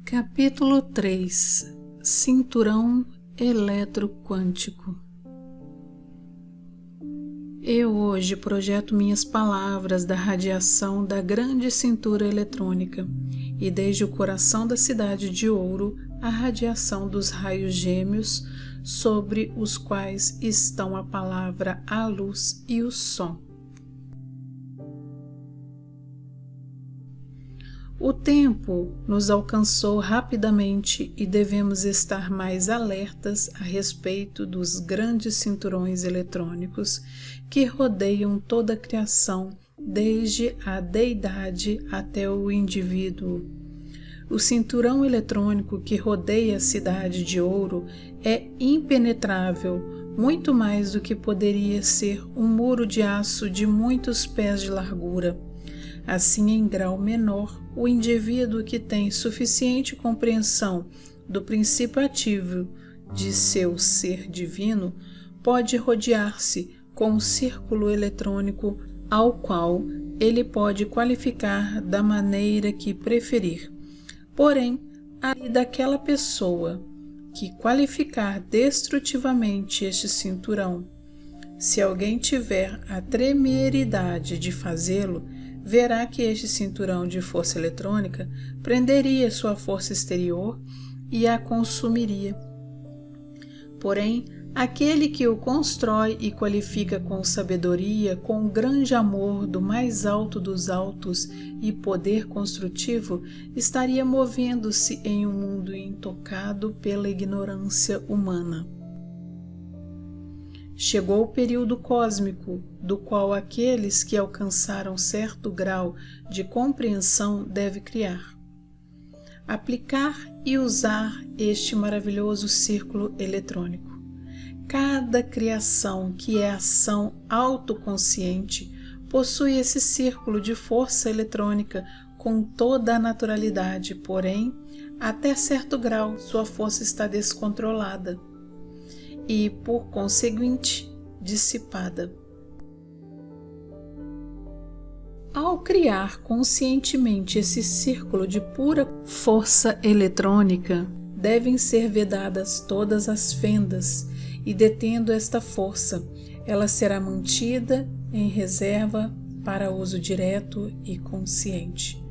Capítulo 3 Cinturão eletroquântico. Eu hoje projeto minhas palavras da radiação da grande cintura eletrônica e desde o coração da cidade de Ouro a radiação dos raios gêmeos sobre os quais estão a palavra, a luz e o som. O tempo nos alcançou rapidamente e devemos estar mais alertas a respeito dos grandes cinturões eletrônicos que rodeiam toda a criação, desde a deidade até o indivíduo. O cinturão eletrônico que rodeia a cidade de Ouro é impenetrável, muito mais do que poderia ser um muro de aço de muitos pés de largura. Assim, em grau menor, o indivíduo que tem suficiente compreensão do princípio ativo de seu ser divino pode rodear-se com um círculo eletrônico ao qual ele pode qualificar da maneira que preferir. Porém, aí daquela pessoa que qualificar destrutivamente este cinturão, se alguém tiver a temeridade de fazê-lo, verá que este cinturão de força eletrônica prenderia sua força exterior e a consumiria. Porém, aquele que o constrói e qualifica com sabedoria, com grande amor do mais alto dos altos e poder construtivo, estaria movendo-se em um mundo intocado pela ignorância humana. Chegou o período cósmico, do qual aqueles que alcançaram certo grau de compreensão devem criar, aplicar e usar este maravilhoso círculo eletrônico. Cada criação que é ação autoconsciente possui esse círculo de força eletrônica com toda a naturalidade, porém, até certo grau sua força está descontrolada e, por conseguinte, dissipada. Ao criar conscientemente esse círculo de pura força eletrônica, devem ser vedadas todas as fendas e, detendo esta força, ela será mantida em reserva para uso direto e consciente.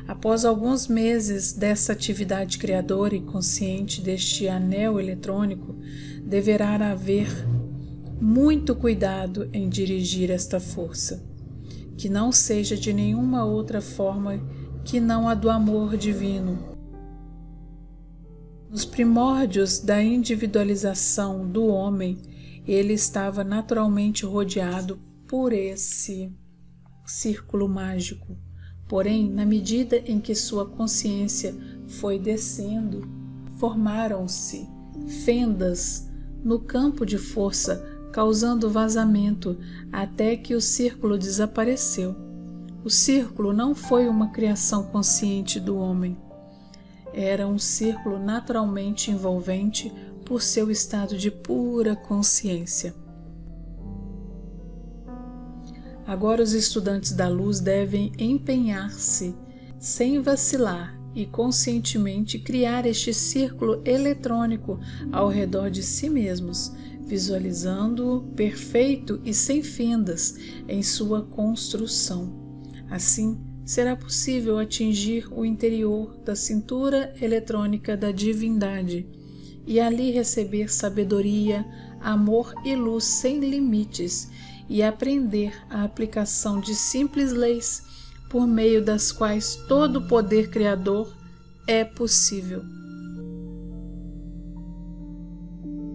Após alguns meses dessa atividade criadora e consciente deste anel eletrônico, deverá haver muito cuidado em dirigir esta força, que não seja de nenhuma outra forma que não a do amor divino. Nos primórdios da individualização do homem, ele estava naturalmente rodeado por esse círculo mágico. Porém, na medida em que sua consciência foi descendo, formaram-se fendas no campo de força, causando vazamento até que o círculo desapareceu. O círculo não foi uma criação consciente do homem. Era um círculo naturalmente envolvente por seu estado de pura consciência. Agora os estudantes da luz devem empenhar-se, sem vacilar, e conscientemente criar este círculo eletrônico ao redor de si mesmos, visualizando-o perfeito e sem fendas em sua construção. Assim, será possível atingir o interior da cintura eletrônica da divindade e ali receber sabedoria, amor e luz sem limites e aprender a aplicação de simples leis por meio das quais todo o poder criador é possível.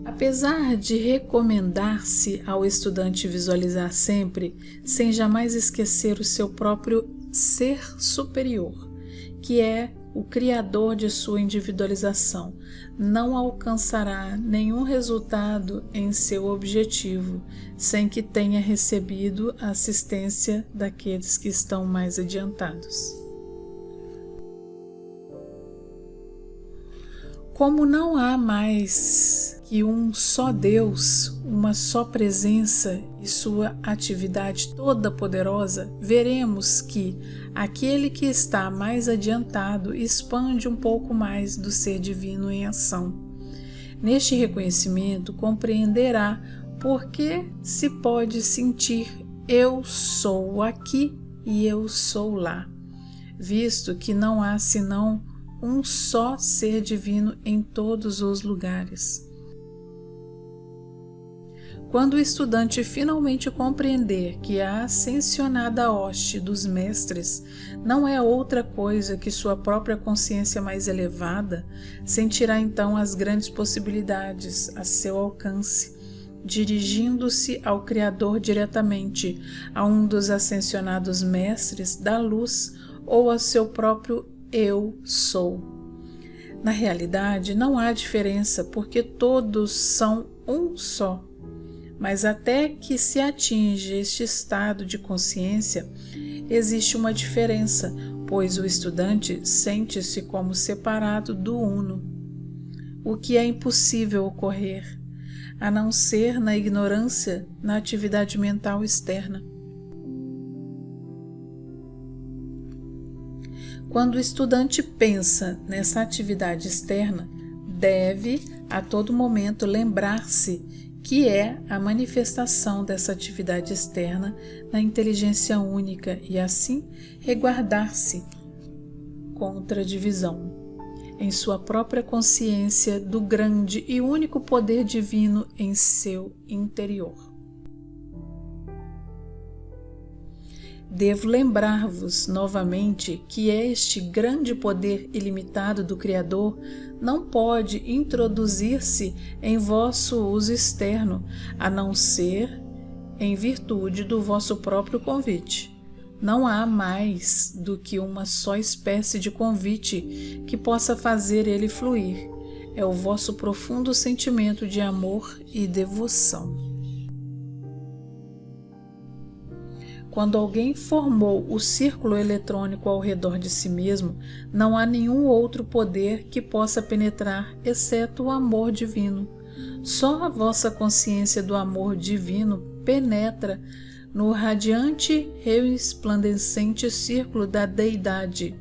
Apesar de recomendar-se ao estudante visualizar sempre, sem jamais esquecer o seu próprio ser superior, que é o criador de sua individualização, não alcançará nenhum resultado em seu objetivo sem que tenha recebido a assistência daqueles que estão mais adiantados. Como não há mais que um só Deus, uma só presença e sua atividade toda poderosa, veremos que aquele que está mais adiantado expande um pouco mais do ser divino em ação. Neste reconhecimento, compreenderá por que se pode sentir eu sou aqui e eu sou lá, visto que não há senão um só ser divino em todos os lugares. Quando o estudante finalmente compreender que a ascensionada hoste dos mestres não é outra coisa que sua própria consciência mais elevada, sentirá então as grandes possibilidades a seu alcance, dirigindo-se ao Criador diretamente, a um dos ascensionados mestres da luz ou a seu próprio Eu Sou. Na realidade, não há diferença, porque todos são um só. Mas até que se atinge este estado de consciência, existe uma diferença, pois o estudante sente-se como separado do Uno, o que é impossível ocorrer, a não ser na ignorância, na atividade mental externa. Quando o estudante pensa nessa atividade externa, deve a todo momento lembrar-se que é a manifestação dessa atividade externa na inteligência única e assim reguardar-se contra a divisão em sua própria consciência do grande e único poder divino em seu interior. Devo lembrar-vos novamente que este grande poder ilimitado do Criador não pode introduzir-se em vosso uso externo, a não ser em virtude do vosso próprio convite. Não há mais do que uma só espécie de convite que possa fazer ele fluir. É o vosso profundo sentimento de amor e devoção. Quando alguém formou o círculo eletrônico ao redor de si mesmo, não há nenhum outro poder que possa penetrar, exceto o amor divino. Só a vossa consciência do amor divino penetra no radiante, resplandecente círculo da Deidade.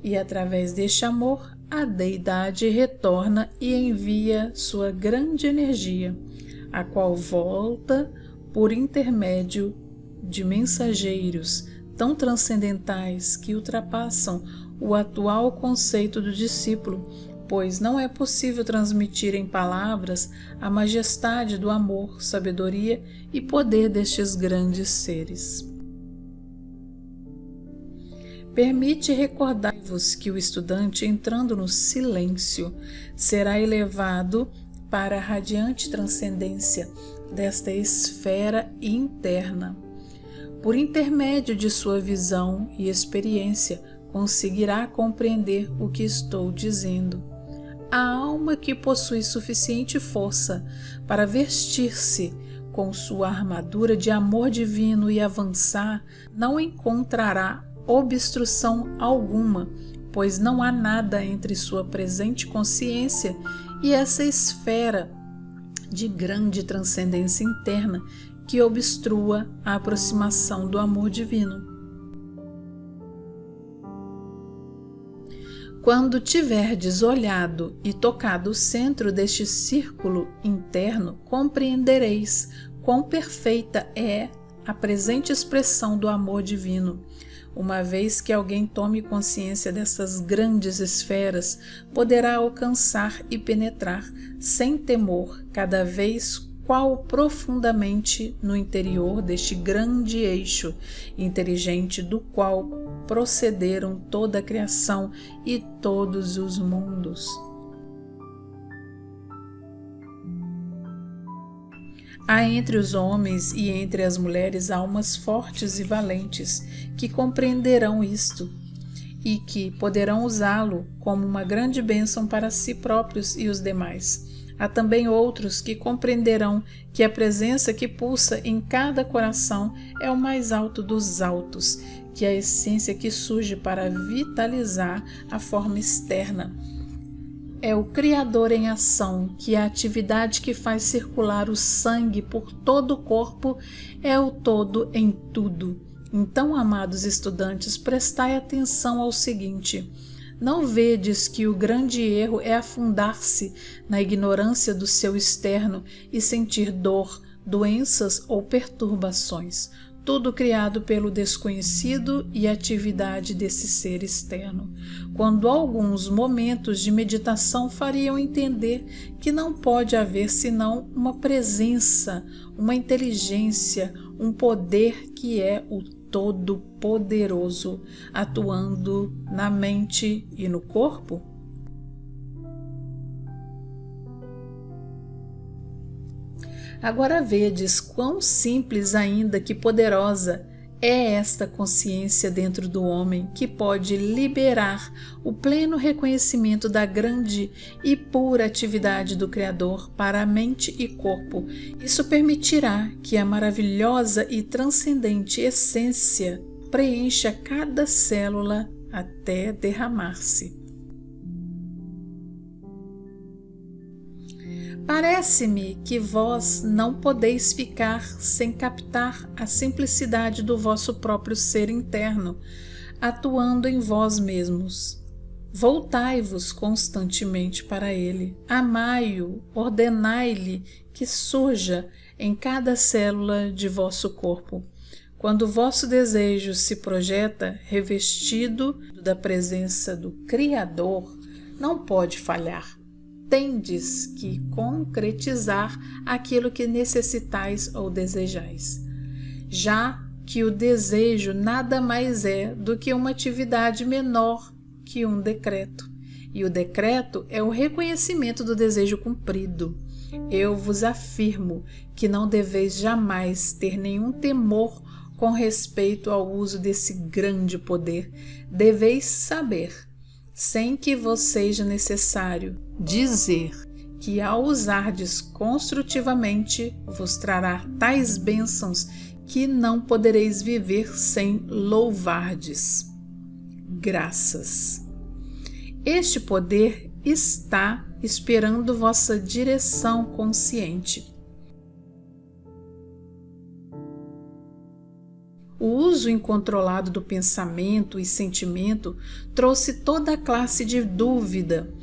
E através deste amor, a Deidade retorna e envia sua grande energia, a qual volta por intermédio de mensageiros tão transcendentais que ultrapassam o atual conceito do discípulo, pois não é possível transmitir em palavras a majestade do amor, sabedoria e poder destes grandes seres. Permite recordar-vos que o estudante, entrando no silêncio, será elevado para a radiante transcendência desta esfera interna. Por intermédio de sua visão e experiência, conseguirá compreender o que estou dizendo. A alma que possui suficiente força para vestir-se com sua armadura de amor divino e avançar, não encontrará obstrução alguma, pois não há nada entre sua presente consciência e essa esfera de grande transcendência interna que obstrua a aproximação do amor divino. Quando tiverdes olhado e tocado o centro deste círculo interno, compreendereis quão perfeita é a presente expressão do amor divino. Uma vez que alguém tome consciência dessas grandes esferas, poderá alcançar e penetrar sem temor cada vez qual profundamente no interior deste grande eixo inteligente do qual procederam toda a criação e todos os mundos. Há entre os homens e entre as mulheres almas fortes e valentes que compreenderão isto e que poderão usá-lo como uma grande bênção para si próprios e os demais. Há também outros que compreenderão que a presença que pulsa em cada coração é o mais alto dos altos, que a essência que surge para vitalizar a forma externa é o Criador em ação, que a atividade que faz circular o sangue por todo o corpo é o todo em tudo. Então, amados estudantes, prestai atenção ao seguinte: não vedes que o grande erro é afundar-se na ignorância do seu externo e sentir dor, doenças ou perturbações, tudo criado pelo desconhecido e atividade desse ser externo, quando alguns momentos de meditação fariam entender que não pode haver senão uma presença, uma inteligência, um poder que é o Todo-Poderoso, atuando na mente e no corpo? Agora vedes quão simples, ainda que poderosa, é esta consciência dentro do homem, que pode liberar o pleno reconhecimento da grande e pura atividade do Criador para a mente e corpo. Isso permitirá que a maravilhosa e transcendente essência preencha cada célula até derramar-se. Parece-me que vós não podeis ficar sem captar a simplicidade do vosso próprio ser interno, atuando em vós mesmos. Voltai-vos constantemente para ele, amai-o, ordenai-lhe que surja em cada célula de vosso corpo. Quando o vosso desejo se projeta revestido da presença do Criador, não pode falhar. Tendes que concretizar aquilo que necessitais ou desejais, já que o desejo nada mais é do que uma atividade menor que um decreto, e o decreto é o reconhecimento do desejo cumprido. Eu vos afirmo que não deveis jamais ter nenhum temor com respeito ao uso desse grande poder. Deveis saber, sem que vos seja necessário dizer, que ao usardes construtivamente vos trará tais bênçãos que não podereis viver sem louvardes. Graças. Este poder está esperando vossa direção consciente. O uso incontrolado do pensamento e sentimento trouxe toda a classe de dúvida.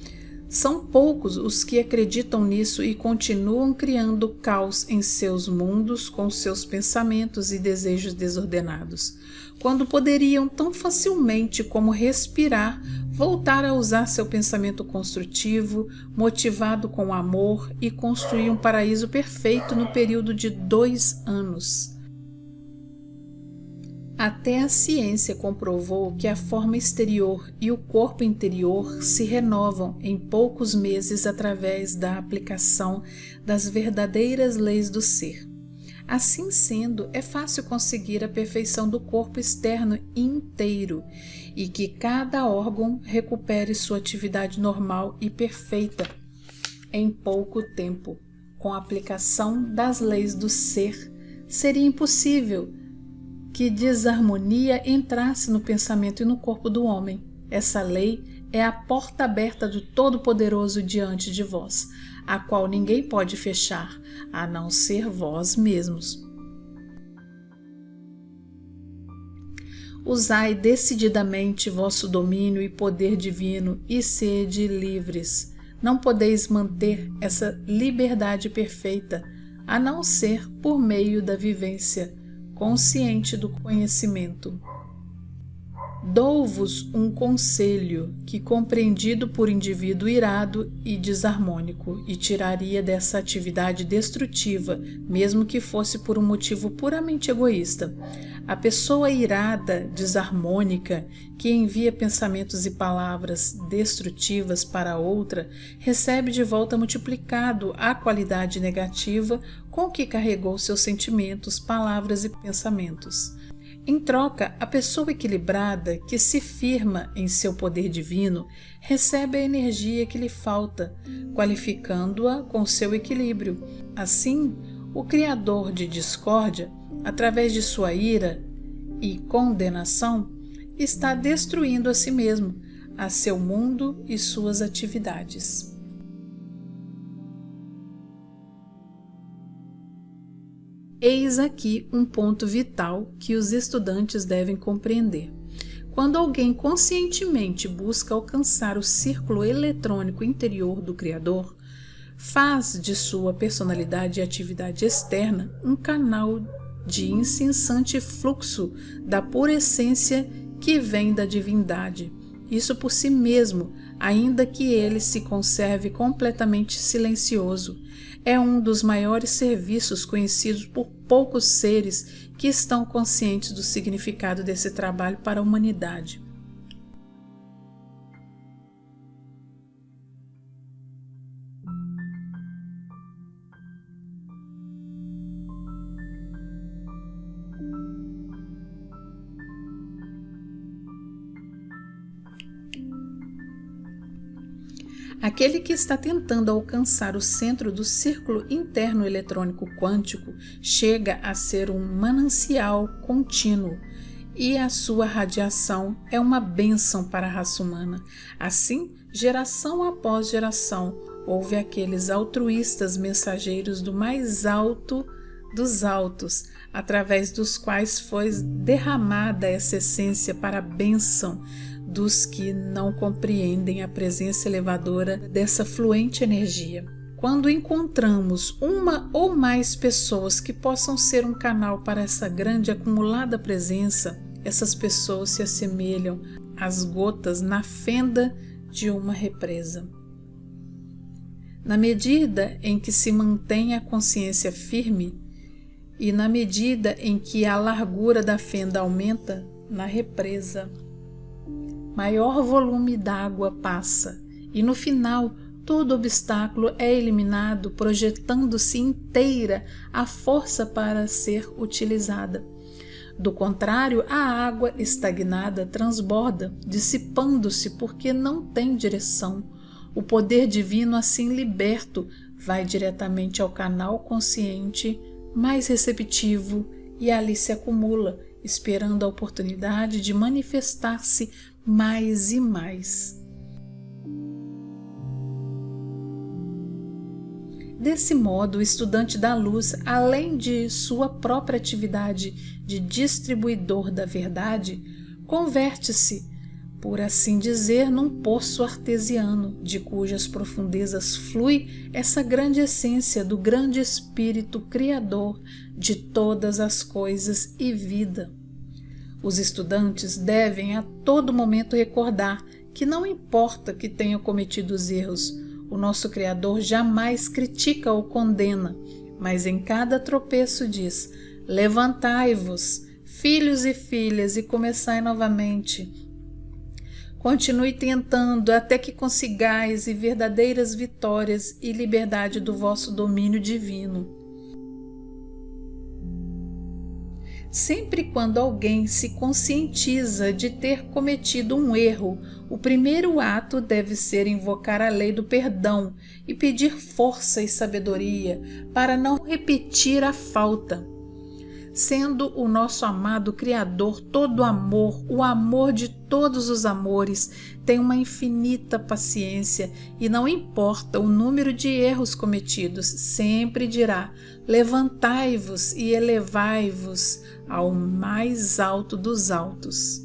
São poucos os que acreditam nisso e continuam criando caos em seus mundos com seus pensamentos e desejos desordenados, quando poderiam tão facilmente como respirar voltar a usar seu pensamento construtivo, motivado com amor, e construir um paraíso perfeito no período de 2 anos. Até a ciência comprovou que a forma exterior e o corpo interior se renovam em poucos meses através da aplicação das verdadeiras leis do ser. Assim sendo, é fácil conseguir a perfeição do corpo externo inteiro e que cada órgão recupere sua atividade normal e perfeita em pouco tempo. Com a aplicação das leis do ser, seria impossível que desarmonia entrasse no pensamento e no corpo do homem. Essa lei é a porta aberta do Todo-Poderoso diante de vós, a qual ninguém pode fechar, a não ser vós mesmos. Usai decididamente vosso domínio e poder divino e sede livres. Não podeis manter essa liberdade perfeita, a não ser por meio da vivência consciente do conhecimento. Dou-vos um conselho que, compreendido por indivíduo irado e desarmônico, e tiraria dessa atividade destrutiva, mesmo que fosse por um motivo puramente egoísta. A pessoa irada, desarmônica, que envia pensamentos e palavras destrutivas para outra, recebe de volta multiplicado a qualidade negativa com que carregou seus sentimentos, palavras e pensamentos. Em troca, a pessoa equilibrada, que se firma em seu poder divino, recebe a energia que lhe falta, qualificando-a com seu equilíbrio. Assim, o criador de discórdia, através de sua ira e condenação, está destruindo a si mesmo, a seu mundo e suas atividades. Eis aqui um ponto vital que os estudantes devem compreender. Quando alguém conscientemente busca alcançar o círculo eletrônico interior do Criador, faz de sua personalidade e atividade externa um canal de incessante fluxo da pura essência que vem da divindade. Isso por si mesmo, ainda que ele se conserve completamente silencioso, é um dos maiores serviços conhecidos por poucos seres que estão conscientes do significado desse trabalho para a humanidade. Aquele que está tentando alcançar o centro do círculo interno eletrônico quântico chega a ser um manancial contínuo e a sua radiação é uma bênção para a raça humana. Assim, geração após geração, houve aqueles altruístas mensageiros do mais alto dos altos, através dos quais foi derramada essa essência para a bênção dos que não compreendem a presença elevadora dessa fluente energia. Quando encontramos uma ou mais pessoas que possam ser um canal para essa grande acumulada presença, essas pessoas se assemelham às gotas na fenda de uma represa. Na medida em que se mantém a consciência firme e na medida em que a largura da fenda aumenta na represa, maior volume d'água passa e no final todo obstáculo é eliminado, projetando-se inteira a força para ser utilizada. Do contrário, a água estagnada transborda, dissipando-se porque não tem direção. O poder divino assim liberto vai diretamente ao canal consciente mais receptivo e ali se acumula, esperando a oportunidade de manifestar-se mais e mais. Desse modo, o estudante da luz, além de sua própria atividade de distribuidor da verdade, converte-se, por assim dizer, num poço artesiano, de cujas profundezas flui essa grande essência do grande Espírito Criador de todas as coisas e vida. Os estudantes devem a todo momento recordar que não importa que tenham cometido os erros, o nosso Criador jamais critica ou condena, mas em cada tropeço diz: levantai-vos, filhos e filhas, e começai novamente. Continue tentando até que consigais verdadeiras vitórias e liberdade do vosso domínio divino. Sempre quando alguém se conscientiza de ter cometido um erro, o primeiro ato deve ser invocar a lei do perdão e pedir força e sabedoria para não repetir a falta. Sendo o nosso amado Criador todo amor, o amor de todos os amores, tem uma infinita paciência e não importa o número de erros cometidos, sempre dirá: levantai-vos e elevai-vos ao mais alto dos altos.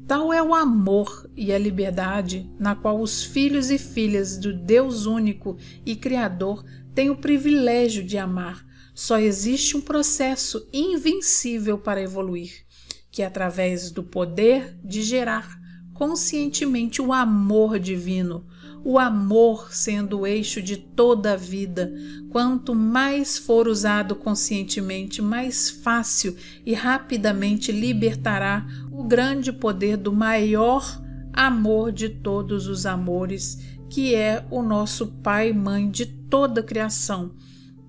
Tal é o amor e a liberdade na qual os filhos e filhas do Deus único e Criador têm o privilégio de amar. Só existe um processo invencível para evoluir, que é através do poder de gerar conscientemente o amor divino, o amor sendo o eixo de toda a vida. Quanto mais for usado conscientemente, mais fácil e rapidamente libertará o grande poder do maior amor de todos os amores, que é o nosso Pai e Mãe de toda a criação,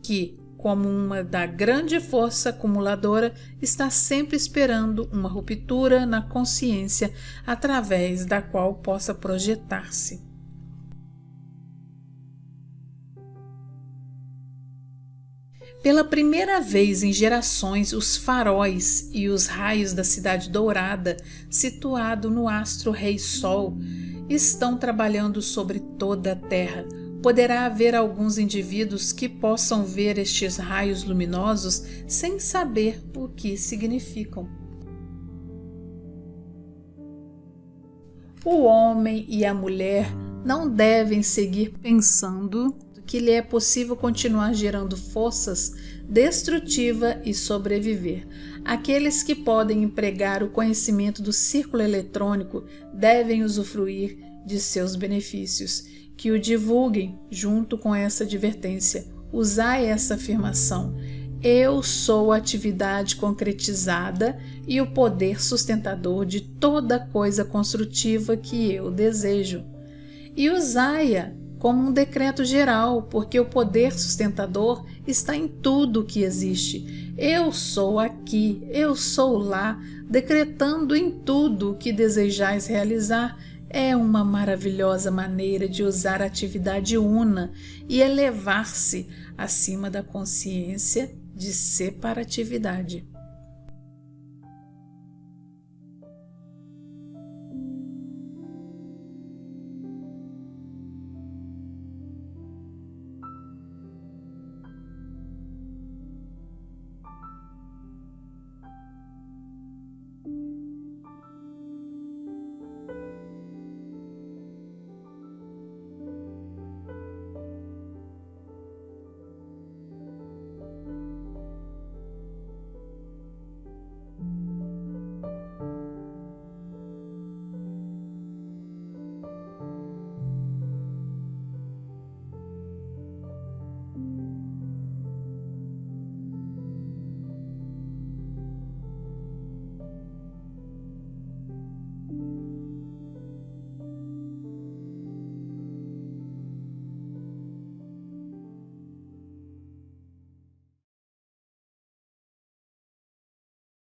que, como uma da grande força acumuladora, está sempre esperando uma ruptura na consciência através da qual possa projetar-se. Pela primeira vez em gerações, os faróis e os raios da Cidade Dourada, situado no astro Rei Sol, estão trabalhando sobre toda a Terra. Poderá haver alguns indivíduos que possam ver estes raios luminosos sem saber o que significam. O homem e a mulher não devem seguir pensando que lhe é possível continuar gerando forças destrutivas e sobreviver. Aqueles que podem empregar o conhecimento do círculo eletrônico devem usufruir de seus benefícios. Que o divulguem junto com essa advertência. Usai essa afirmação. Eu sou a atividade concretizada e o poder sustentador de toda coisa construtiva que eu desejo. E usai-a como um decreto geral, porque o poder sustentador está em tudo que existe. Eu sou aqui, eu sou lá, decretando em tudo o que desejais realizar. É uma maravilhosa maneira de usar a atividade una e elevar-se acima da consciência de separatividade.